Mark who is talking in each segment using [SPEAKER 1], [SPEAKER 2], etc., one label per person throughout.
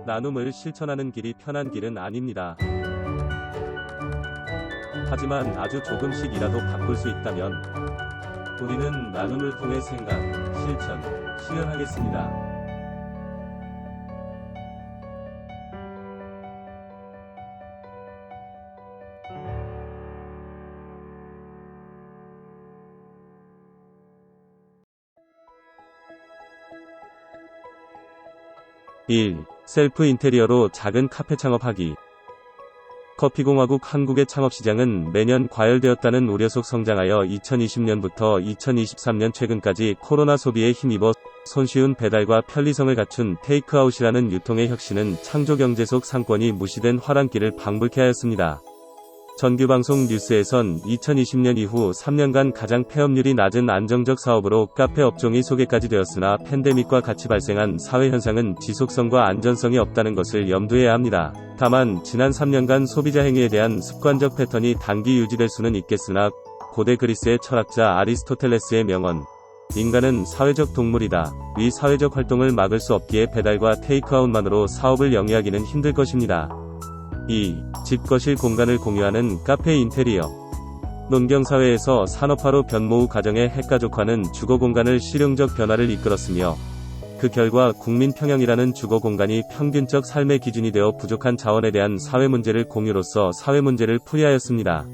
[SPEAKER 1] 나눔을 실천하는 길이 편한 길은 아닙니다. 하지만 아주 조금씩이라도 바꿀 수 있다면 우리는 나눔을 통해 생각, 실천, 실현하겠습니다. 1. 셀프 인테리어로 작은 카페 창업하기. 커피공화국 한국의 창업시장은 매년 과열되었다는 우려 속 성장하여 2020년부터 2023년 최근까지 코로나 소비에 힘입어 손쉬운 배달과 편리성을 갖춘 테이크아웃이라는 유통의 혁신은 창조경제 속 상권이 무시된 화랑길을 방불케 하였습니다. 정규방송 뉴스에선 2020년 이후 3년간 가장 폐업률이 낮은 안정적 사업으로 카페 업종이 소개까지 되었으나 팬데믹과 같이 발생한 사회현상은 지속성과 안전성이 없다는 것을 염두해야 합니다. 다만 지난 3년간 소비자 행위에 대한 습관적 패턴이 단기 유지될 수는 있겠으나 고대 그리스의 철학자 아리스토텔레스의 명언 인간은 사회적 동물이다. 위 사회적 활동을 막을 수 없기에 배달과 테이크아웃만으로 사업을 영위하기는 힘들 것입니다. 2. 집 거실 공간을 공유하는 카페 인테리어. 농경사회에서 산업화로 변모후 가정의 핵가족화는 주거공간을 실용적 변화를 이끌었으며 그 결과 국민 평형이라는 주거공간이 평균적 삶의 기준이 되어 부족한 자원에 대한 사회문제를 공유로서 사회문제를 풀이하였습니다.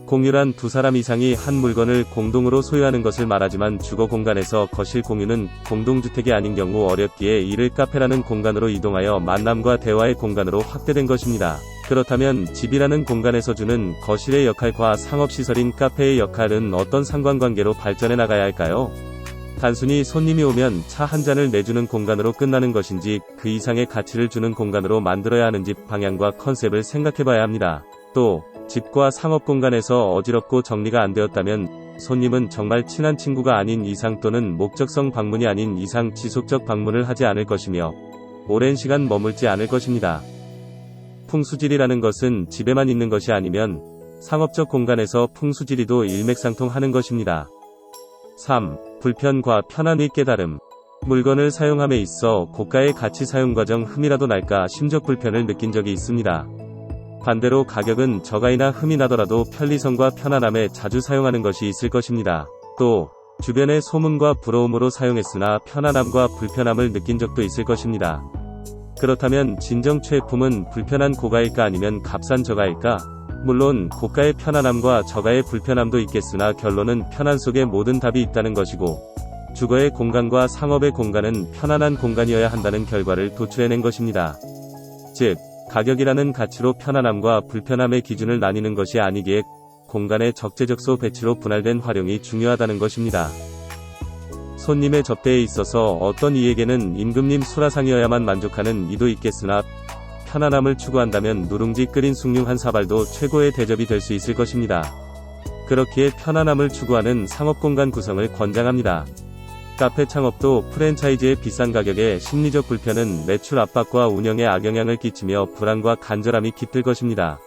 [SPEAKER 1] 공유란 두 사람 이상이 한 물건을 공동으로 소유하는 것을 말하지만 주거공간에서 거실 공유는 공동주택이 아닌 경우 어렵기에 이를 카페라는 공간으로 이동하여 만남과 대화의 공간으로 확대된 것입니다. 그렇다면 집이라는 공간에서 주는 거실의 역할과 상업시설인 카페의 역할은 어떤 상관관계로 발전해 나가야 할까요? 단순히 손님이 오면 차 한 잔을 내주는 공간으로 끝나는 것인지 그 이상의 가치를 주는 공간으로 만들어야 하는지 방향과 컨셉을 생각해봐야 합니다. 또 집과 상업공간에서 어지럽고 정리가 안 되었다면 손님은 정말 친한 친구가 아닌 이상 또는 목적성 방문이 아닌 이상 지속적 방문을 하지 않을 것이며 오랜 시간 머물지 않을 것입니다. 풍수지리라는 것은 집에만 있는 것이 아니면 상업적 공간에서 풍수지리도 일맥상통하는 것입니다. 3. 불편과 편안의 깨달음. 물건을 사용함에 있어 고가의 가치 사용 과정 흠이라도 날까 심적 불편을 느낀 적이 있습니다. 반대로 가격은 저가이나 흠이 나더라도 편리성과 편안함에 자주 사용하는 것이 있을 것입니다. 또 주변의 소문과 부러움으로 사용했으나 편안함과 불편함을 느낀 적도 있을 것입니다. 그렇다면 진정 최애품은 불편한 고가일까 아니면 값싼 저가일까? 물론 고가의 편안함과 저가의 불편함도 있겠으나 결론은 편안 속에 모든 답이 있다는 것이고 주거의 공간과 상업의 공간은 편안한 공간이어야 한다는 결과를 도출해낸 것입니다. 즉 가격이라는 가치로 편안함과 불편함의 기준을 나뉘는 것이 아니기에 공간의 적재적소 배치로 분할된 활용이 중요하다는 것입니다. 손님의 접대에 있어서 어떤 이에게는 임금님 수라상이어야만 만족하는 이도 있겠으나 편안함을 추구한다면 누룽지 끓인 숭늉 한 사발도 최고의 대접이 될 수 있을 것입니다. 그렇기에 편안함을 추구하는 상업공간 구성을 권장합니다. 카페 창업도 프랜차이즈의 비싼 가격에 심리적 불편은 매출 압박과 운영에 악영향을 끼치며 불안과 간절함이 깃들 것입니다.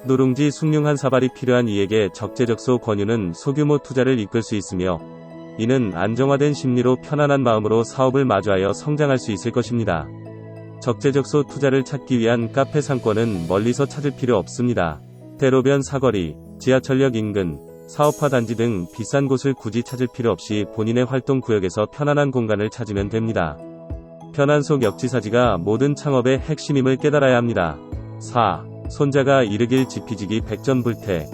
[SPEAKER 1] 누룽지 숭늉 한 사발이 필요한 이에게 적재적소 권유는 소규모 투자를 이끌 수 있으며 이는 안정화된 심리로 편안한 마음으로 사업을 마주하여 성장할 수 있을 것입니다. 적재적소 투자를 찾기 위한 카페 상권은 멀리서 찾을 필요 없습니다. 대로변 사거리, 지하철역 인근, 사업화 단지 등 비싼 곳을 굳이 찾을 필요 없이 본인의 활동 구역에서 편안한 공간을 찾으면 됩니다. 편안 속 역지사지가 모든 창업의 핵심임을 깨달아야 합니다. 4. 손자가 이르길 지피지기 백전불태.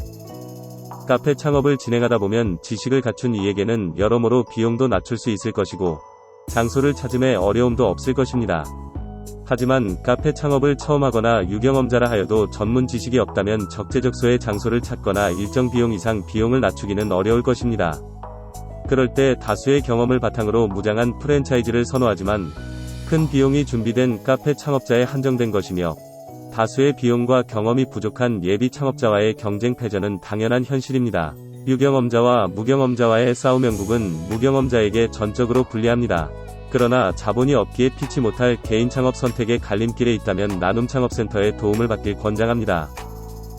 [SPEAKER 1] 카페 창업을 진행하다 보면 지식을 갖춘 이에게는 여러모로 비용도 낮출 수 있을 것이고 장소를 찾음에 어려움도 없을 것입니다. 하지만 카페 창업을 처음 하거나 유경험자라 하여도 전문 지식이 없다면 적재적소의 장소를 찾거나 일정 비용 이상 비용을 낮추기는 어려울 것입니다. 그럴 때 다수의 경험을 바탕으로 무장한 프랜차이즈를 선호하지만 큰 비용이 준비된 카페 창업자에 한정된 것이며 다수의 비용과 경험이 부족한 예비 창업자와의 경쟁 패전은 당연한 현실입니다. 유경험자와 무경험자와의 싸움 영국은 무경험자에게 전적으로 불리합니다. 그러나 자본이 없기에 피치 못할 개인 창업 선택의 갈림길에 있다면 나눔 창업센터의 도움을 받길 권장합니다.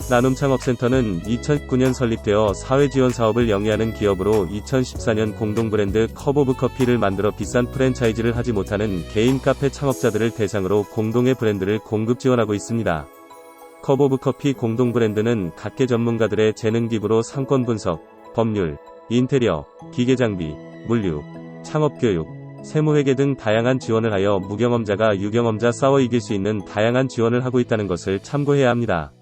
[SPEAKER 1] 나눔창업센터는 2009년 설립되어 사회지원 사업을 영위하는 기업으로 2014년 공동 브랜드 컵 오브 커피를 만들어 비싼 프랜차이즈를 하지 못하는 개인 카페 창업자들을 대상으로 공동의 브랜드를 공급 지원하고 있습니다. 컵 오브 커피 공동 브랜드는 각계 전문가들의 재능 기부로 상권 분석, 법률, 인테리어, 기계장비, 물류, 창업교육, 세무회계 등 다양한 지원을 하여 무경험자가 유경험자 싸워 이길 수 있는 다양한 지원을 하고 있다는 것을 참고해야 합니다.